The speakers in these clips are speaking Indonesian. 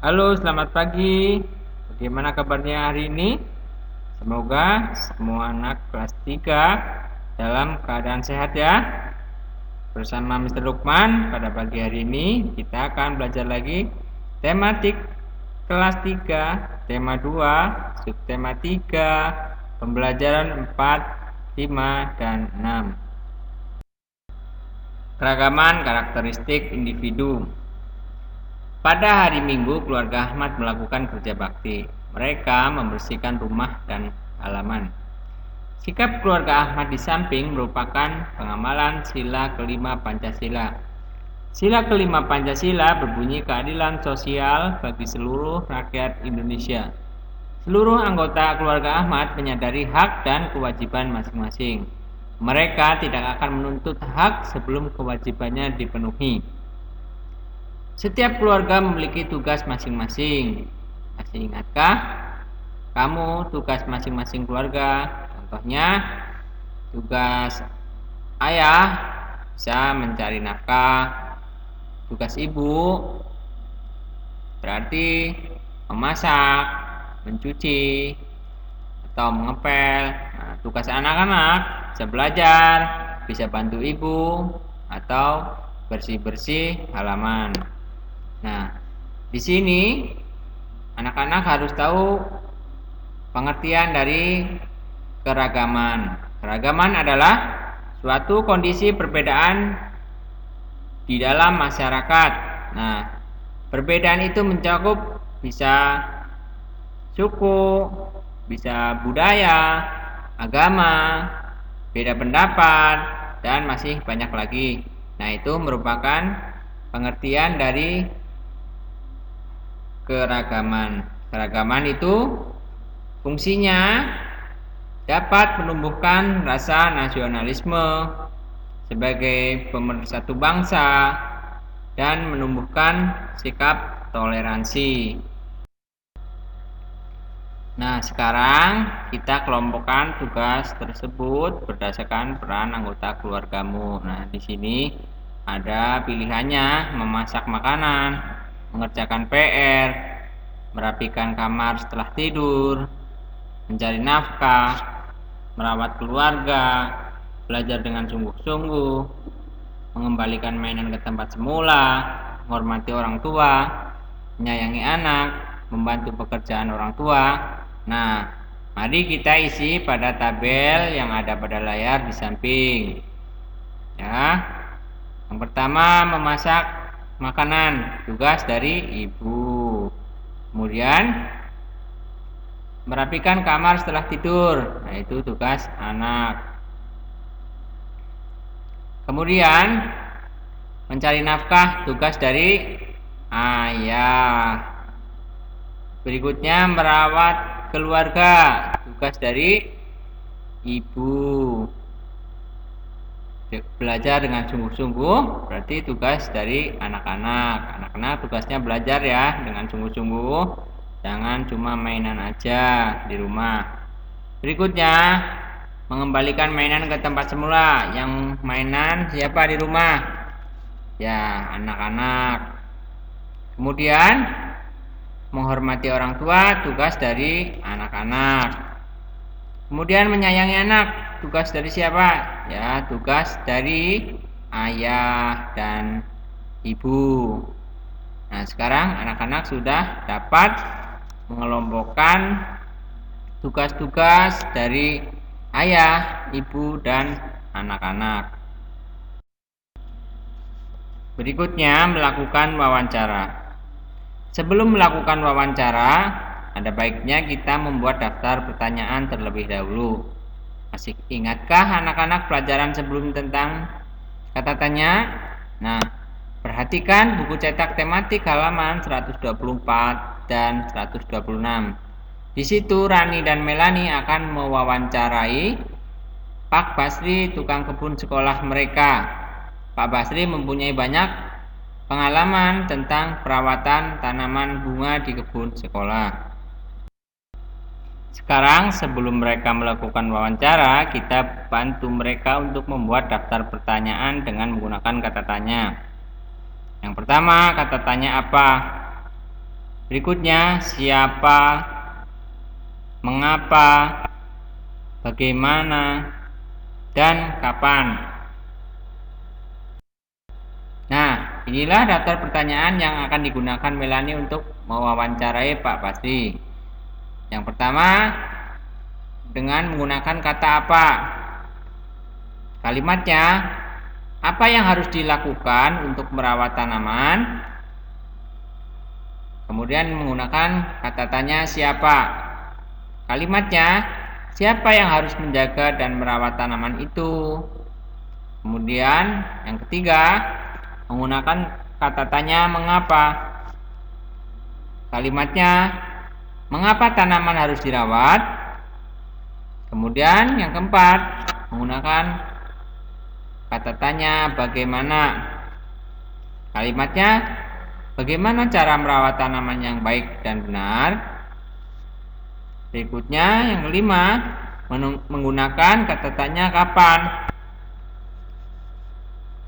Halo, selamat pagi. Bagaimana kabarnya hari ini? Semoga semua anak kelas 3 dalam keadaan sehat ya. Bersama Mr. Lukman, pada pagi hari ini kita akan belajar lagi tematik kelas 3, tema 2, subtema 3, pembelajaran 4, 5, dan 6. Keragaman karakteristik individu. Pada hari Minggu, keluarga Ahmad melakukan kerja bakti. Mereka membersihkan rumah dan halaman. Sikap keluarga Ahmad di samping merupakan pengamalan sila kelima Pancasila. Sila kelima Pancasila berbunyi keadilan sosial bagi seluruh rakyat Indonesia. Seluruh anggota keluarga Ahmad menyadari hak dan kewajiban masing-masing. Mereka tidak akan menuntut hak sebelum kewajibannya dipenuhi. Setiap keluarga memiliki tugas masing-masing. Masih ingatkah kamu tugas masing-masing keluarga? Contohnya, tugas ayah bisa mencari nafkah. Tugas ibu berarti memasak, mencuci, atau mengepel. Nah, tugas anak-anak bisa belajar, bisa bantu ibu, atau bersih-bersih halaman. Nah, di sini anak-anak harus tahu pengertian dari keragaman. Keragaman adalah suatu kondisi perbedaan di dalam masyarakat. Nah, perbedaan itu mencakup bisa suku, bisa budaya, agama, beda pendapat, dan masih banyak lagi. Nah, itu merupakan pengertian dari keragaman. Keragaman itu fungsinya dapat menumbuhkan rasa nasionalisme sebagai pemersatu bangsa dan menumbuhkan sikap toleransi. Nah, sekarang kita kelompokkan tugas tersebut berdasarkan peran anggota keluargamu. Nah, di sini ada pilihannya: memasak makanan, mengerjakan PR, merapikan kamar setelah tidur, mencari nafkah, merawat keluarga, belajar dengan sungguh-sungguh, mengembalikan mainan ke tempat semula, menghormati orang tua, menyayangi anak, membantu pekerjaan orang tua. Nah, mari kita isi pada tabel yang ada pada layar di samping. Ya. Yang pertama, memasak makanan, tugas dari ibu. Kemudian merapikan kamar setelah tidur, nah itu tugas anak. Kemudian mencari nafkah, tugas dari ayah. Berikutnya merawat keluarga, tugas dari ibu. Belajar dengan sungguh-sungguh berarti tugas dari anak-anak. Anak-anak tugasnya belajar ya dengan sungguh-sungguh, jangan cuma mainan aja di rumah. Berikutnya mengembalikan mainan ke tempat semula. Yang mainan siapa di rumah? Ya, anak-anak. Kemudian menghormati orang tua, tugas dari anak-anak. Kemudian menyayangi anak, tugas dari siapa? Ya, tugas dari ayah dan ibu. Nah, sekarang anak-anak sudah dapat mengelompokkan tugas-tugas dari ayah, ibu, dan anak-anak. Berikutnya, melakukan wawancara. Sebelum melakukan wawancara, ada baiknya kita membuat daftar pertanyaan terlebih dahulu. Masih ingatkah anak-anak pelajaran sebelum tentang kata tanya? Nah, perhatikan buku cetak tematik halaman 124 dan 126. Di situ Rani dan Melani akan mewawancarai Pak Basri, tukang kebun sekolah mereka. Pak Basri mempunyai banyak pengalaman tentang perawatan tanaman bunga di kebun sekolah. Sekarang sebelum mereka melakukan wawancara, kita bantu mereka untuk membuat daftar pertanyaan dengan menggunakan kata tanya. Yang pertama, kata tanya apa? Berikutnya, siapa, mengapa, bagaimana, dan kapan. Nah, inilah daftar pertanyaan yang akan digunakan Melani untuk mewawancarai Pak Basri. Yang pertama, dengan menggunakan kata apa? Kalimatnya, apa yang harus dilakukan untuk merawat tanaman? Kemudian menggunakan kata tanya siapa. Kalimatnya, siapa yang harus menjaga dan merawat tanaman itu? Kemudian yang ketiga, menggunakan kata tanya mengapa. Kalimatnya, mengapa tanaman harus dirawat? Kemudian yang keempat, menggunakan kata tanya bagaimana. Kalimatnya, bagaimana cara merawat tanaman yang baik dan benar? Berikutnya yang kelima, menggunakan kata tanya kapan.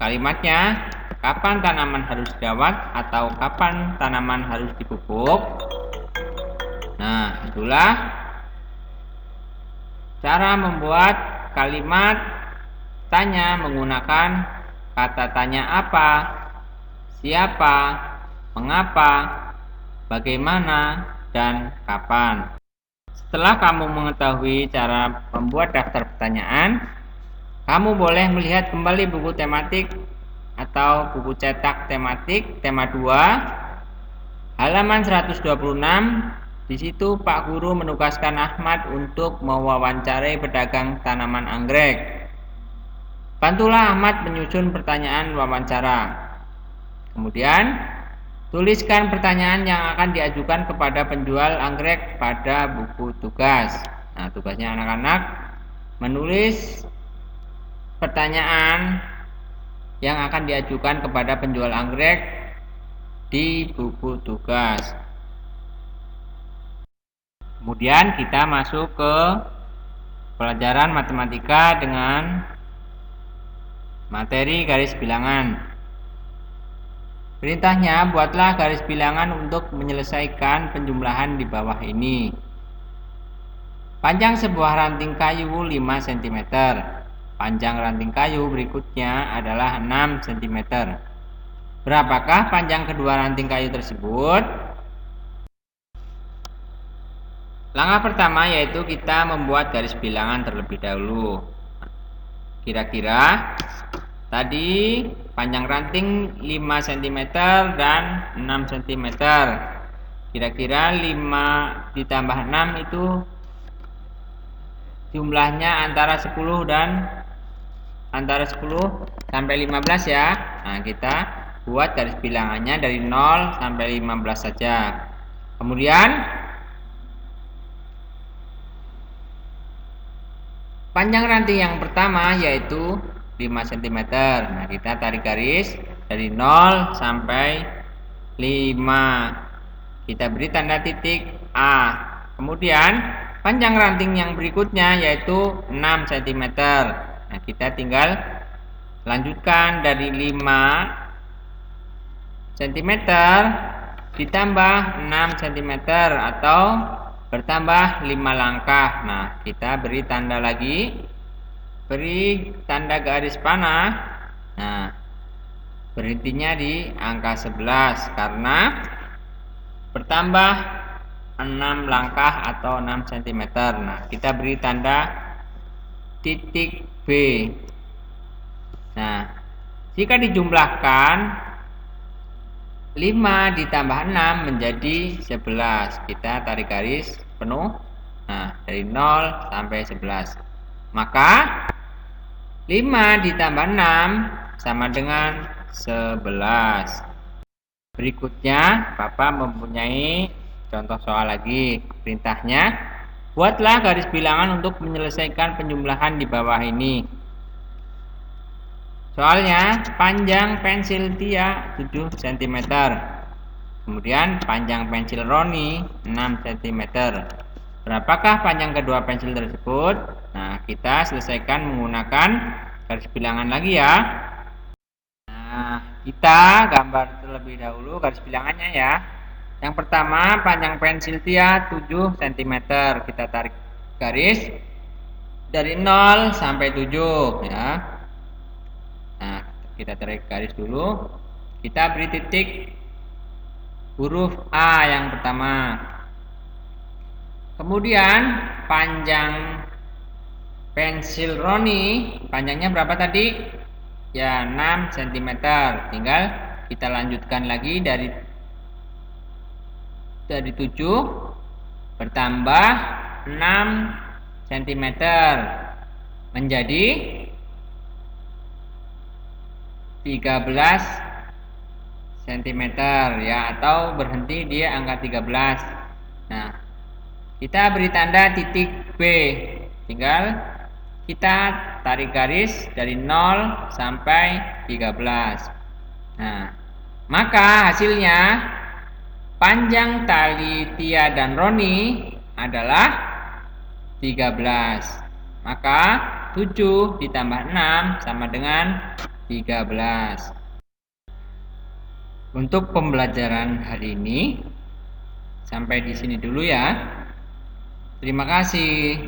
Kalimatnya, kapan tanaman harus dirawat atau kapan tanaman harus dipupuk? Nah, itulah cara membuat kalimat tanya menggunakan kata tanya apa, siapa, mengapa, bagaimana, dan kapan. Setelah kamu mengetahui cara membuat daftar pertanyaan, kamu boleh melihat kembali buku tematik atau buku cetak tematik tema 2 halaman 126. Di situ Pak Guru menugaskan Ahmad untuk mewawancarai pedagang tanaman anggrek. Bantulah Ahmad menyusun pertanyaan wawancara. Kemudian tuliskan pertanyaan yang akan diajukan kepada penjual anggrek pada buku tugas. Nah, tugasnya anak-anak menulis pertanyaan yang akan diajukan kepada penjual anggrek di buku tugas. Kemudian kita masuk ke pelajaran matematika dengan materi garis bilangan. Perintahnya, buatlah garis bilangan untuk menyelesaikan penjumlahan di bawah ini. Panjang sebuah ranting kayu 5 cm. Panjang ranting kayu berikutnya adalah 6 cm. Berapakah panjang kedua ranting kayu tersebut? Langkah pertama yaitu kita membuat garis bilangan terlebih dahulu. Kira-kira tadi panjang ranting 5 cm dan 6 cm. Kira-kira 5 ditambah 6 itu jumlahnya antara 10 sampai 15 ya. Nah, kita buat garis bilangannya dari 0 sampai 15 saja. Kemudian panjang ranting yang pertama yaitu 5 cm. Nah, kita tarik garis dari 0 sampai 5. Kita beri tanda titik A. Kemudian panjang ranting yang berikutnya yaitu 6 cm. Nah, kita tinggal lanjutkan dari 5 cm ditambah 6 cm atau bertambah 5 langkah. Nah, kita beri tanda lagi, beri tanda garis panah. Nah, berhentinya di angka 11 karena bertambah 6 langkah atau 6 cm. Nah, kita beri tanda titik B. Nah, jika dijumlahkan 5 ditambah 6 menjadi 11. Kita tarik garis penuh. Nah, dari 0 sampai 11. Maka 5 ditambah 6 sama dengan 11. Berikutnya, Bapak mempunyai contoh soal lagi. Perintahnya, buatlah garis bilangan untuk menyelesaikan penjumlahan di bawah ini. Soalnya, panjang pensil Tia 7 cm. Kemudian panjang pensil Roni 6 cm. Berapakah panjang kedua pensil tersebut? Nah, kita selesaikan menggunakan garis bilangan lagi ya. Nah, kita gambar terlebih dahulu garis bilangannya ya. Yang pertama, panjang pensil Tia 7 cm. Kita tarik garis dari 0 sampai 7 ya. Nah, kita tarik garis dulu. Kita beri titik huruf A yang pertama. Kemudian panjang pensil Roni, panjangnya berapa tadi? Ya, 6 cm. Tinggal kita lanjutkan lagi dari 7 bertambah 6 cm menjadi 13 cm ya, atau berhenti di angka 13. Nah, kita beri tanda titik B. Tinggal kita tarik garis dari 0 sampai 13. Nah, maka hasilnya panjang tali Tia dan Roni adalah 13. Maka 7 ditambah 6 sama dengan 13. Untuk pembelajaran hari ini sampai di sini dulu ya. Terima kasih.